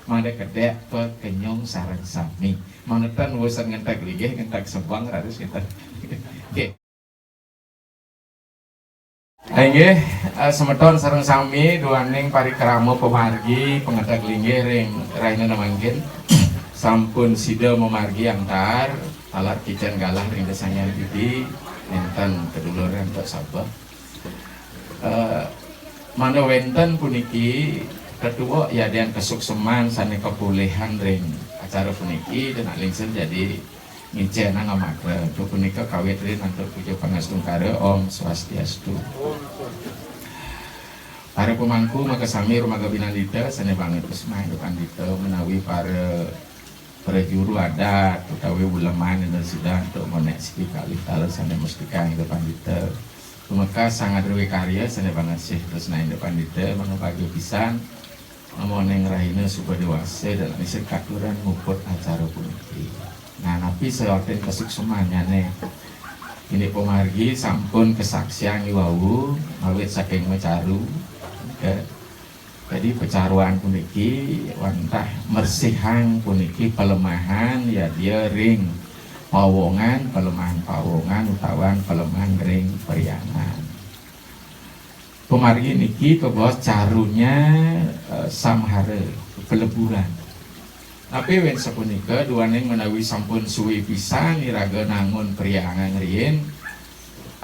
Mangda kedek kenyong sareng sami. Manutan urusan ngentek ligih ngentek sebang harus kita. Oke. Inggih semeton sareng sami duaning parikrama pemargi pengetek linggih ring raina mangkin sampun sida memargi angtar talar kican galah ring desanya bidi enten keduluran tok sabah. Mana wenten puniki kedua ya dian kesukseman sane kebolehan ring acara puniki dan lingsen jadi ngicena ngamakre tu punika kawit rin antuk pujo pangastungkara Om Swastiastu. Para pemangku maka sami rumaga binandita sane banget kusmah pandita menawi para juru adat utawi uleman dan sudah untuk meneksi kali talu sane mustika itu pandita. Maka sangat ruwe karya sane banget sih terus naik depan pandita menopagi pisan moneng rahina suba dewasa dan isir katuran nguput acara puniki. Nah, tapi seorang kesuksemannya nih ini pemargi sampun kesaksian iwau awet saking mecaru ya. Jadi pecaruan puniki wantah mersihan puniki pelemahan ya dia ring pawongan pelemahan pawongan utawan pelemahan ring periangan. Pemargi niki kebos carunya samhara peleburan. Tapi wen sapunika duaning menawi sampun suwi pisan iraga nangun periangan rien.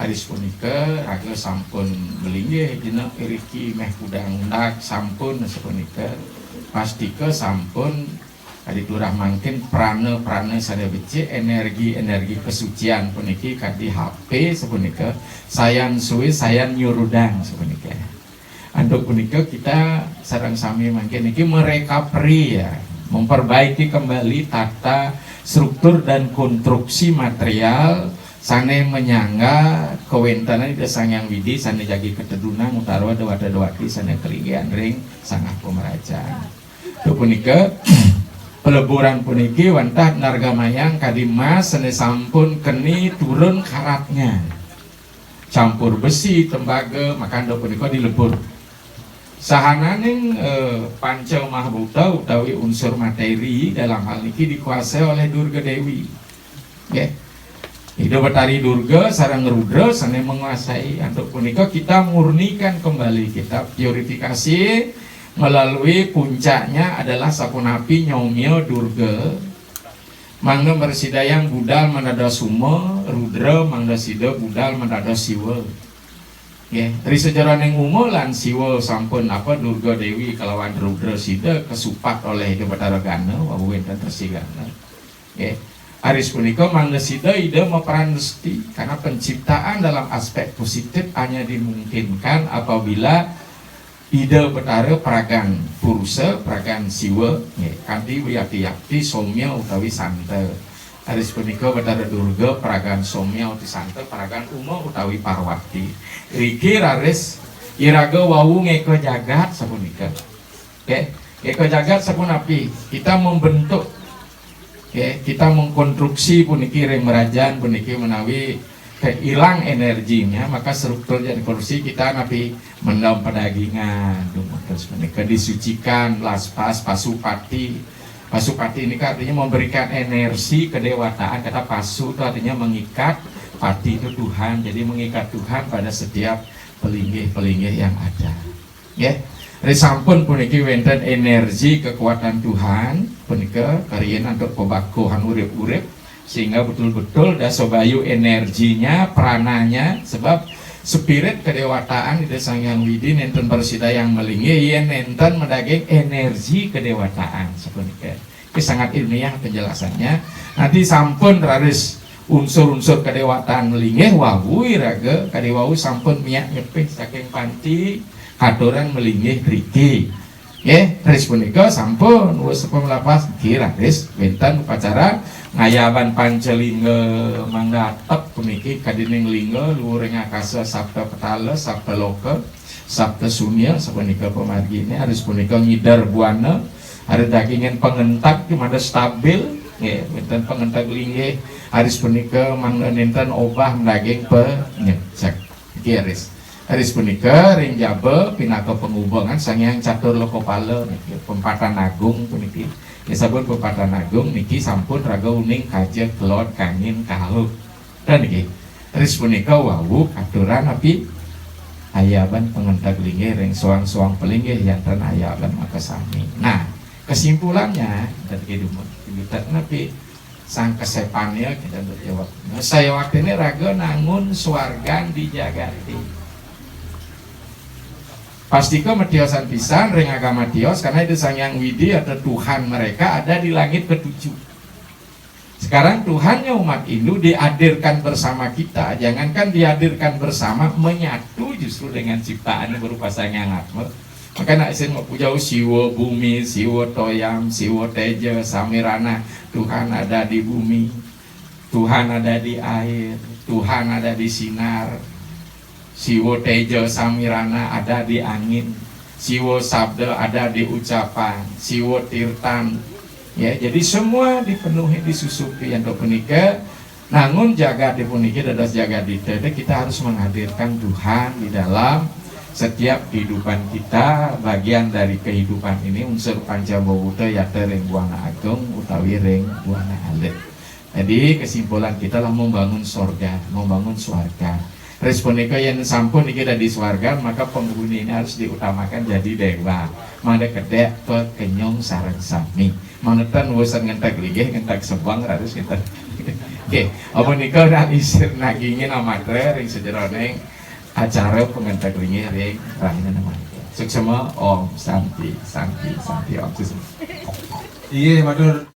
Aris punika raga sampun melinggih dina iriki meh kudang undak sampun sapunika pastika sampun aditurah mangkin prana-prana sada becik energi kesucian puniki kadi HP sapunika sayan suwi sayan nyurudang sapunika. Anduk punika kita sareng sami mangkin niki merekapri ya, memperbaiki kembali tata struktur dan konstruksi material sane menyangga kewentanan ida sangyang widi sane jagi ketedunan utarwa dewata-dewati sane kelingian ring sangah pemerajaan. Tu punika peleburan puniki wantah nargamayang kadimas sane sampun keni turun karatnya campur besi tembaga maka ndo punika dilebur sahananing panca mahbuta utawi unsur materi dalam hal niki dikuasai oleh Durga Dewi ya. Hidup Betari Durga sareng Rudra sane menguasai untuk punika kita murnikan kembali kita purifikasi melalui puncaknya adalah sapunapi nyomyo Durga mangga bersidayang budal menada suma Rudra mangga sida budal menada siwa ya dari sejarah yang umulan siwa sampun apa Durga Dewi kelawan Rudra sida kesupat oleh Hidup Betara Gana wawu enten tersigana ya aris punika mangga sida ida meperan resti karena penciptaan dalam aspek positif hanya dimungkinkan apabila ida betara peragan purusa, peragan siwa, ya, kanthi wiyakti-yakti somya utawi santa. Aris punika betara Durga peragan somya utawi santa, peragan uma utawi Parwati. Riki raris iraga wawu ngeko jagat sapunika. Ya, ngeko jagat sapunapi kita membentuk ya, kita mengkonstruksi puniki ring merajaan puniki menawi hilang energinya maka struktur jadi kursi kita napi mendam pedagingan terus menika disucikan laspas pasupati ini artinya memberikan energi kedewataan kata pasu itu artinya mengikat pati itu Tuhan jadi mengikat Tuhan pada setiap pelinggih yang ada ya sampun puniki wenten energi kekuatan Tuhan punika karyan untuk pebakuhan urip-urip sehingga betul-betul dasobayu energinya perananya sebab spirit kedewataan di Sangyang Widi nenten bersida yang melinggi yen nenten mendaging energi kedewataan sepunika ini sangat ilmiah penjelasannya nanti sampun raris unsur-unsur kedewataan melinggi wawu iraga kadewau sampun miak nyepih saking panti katoran melingih riki ya ris punika sampun wis pemelapas kira ris benten upacara ngayaban pancelingga manggatep puniki kadining lingga luhuring akasa sabda petala sabda loka sabda sunya sapunika pemargi ini harus punika ngidar buana ada dagingin pengentak dimana stabil ya benten pengentak linggih harus punika mangga nenten obah daging penyecek kiris Aris punika ring jabe pinaka penghubungan sangyang catur lokopala niki pempatan agung puniki. Disebut pempatan agung niki sampun raga uning kaje kelot kangin kahuk. Dan niki aris punika wawu aturan api ayaban pengentak linggih ring suang-suang pelinggih yanten ayaban maka sami. Nah, kesimpulannya dari kehidupan kita nabi sang kesepannya kita berjawab. Nah, saya waktu ini raga nangun swargan di jagati. Pasti ke mediosan pisan ring agama Dios karena itu sang yang widi atau Tuhan mereka ada di langit ketujuh. Sekarang Tuhannya umat Hindu dihadirkan bersama kita. Jangankan dihadirkan bersama, menyatu justru dengan ciptaan berupa sang yang atma. Maka nak isin mau puja siwo bumi, siwo toyam, siwo teja, samirana. Tuhan ada di bumi, Tuhan ada di air, Tuhan ada di sinar. Siwo teja samirana ada di angin, siwo sabda ada di ucapan, siwo tirtan. Ya, jadi semua dipenuhi, disusupi yang punika. Namun jaga dipuniki dados jaga dite, kita harus menghadirkan Tuhan di dalam setiap kehidupan kita. Bagian dari kehidupan ini unsur pancabawuta yata ring buana agung utawi ring buana alit. Jadi kesimpulan kita lah membangun sorga, membangun swarga. Responika yang sampun iki di swarga, maka penghuni ini harus diutamakan jadi dewa. Mana kedek kenyong sarang sami. Manetan wusan ngentak ligih, ngentak sebang harus kita. Oke, apa nika dah isir nagingin amatre ring sejeroneng acara pengentak linggih ring rahina nama. Suksema Om Santi Santi Santi Om Suksema. Iya, matur.